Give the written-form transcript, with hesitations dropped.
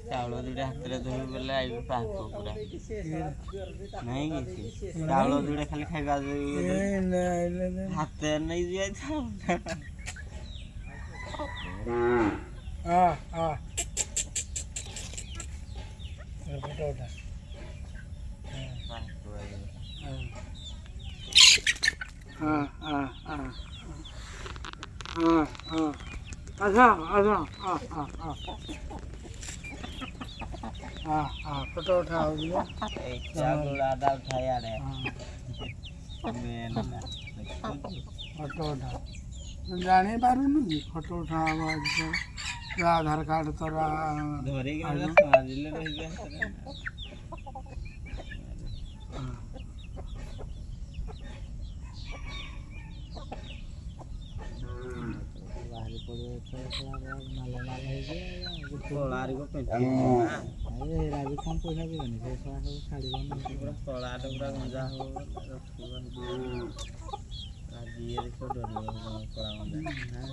चाउल दुटा हाथ में धोई बोले आई पाक पूरा नहीं कि चाउल दुटा खाली खाइबा हाथ नहीं दिया था हां हां फोटो उठा हां हां हां हां हां अच्छा अच्छा हां हां हां हां हां फोटो उठाओ दिया एक चाउल आधा उठाया रे मेन फोटो उठा जानी पारुनु कि फोटो उठावा आधार कार्ड तोरा धरे के साजिले रहिबे बाहरी पड़े तो नाले नाले हो गया कोलारी को पेंटी ना अरे राजी कम पैसा देबनी से सब छाड़ी बन पूरा कोला टुकड़ा गंजा हो रखिबन राजी ये को डर कोला गंजा हां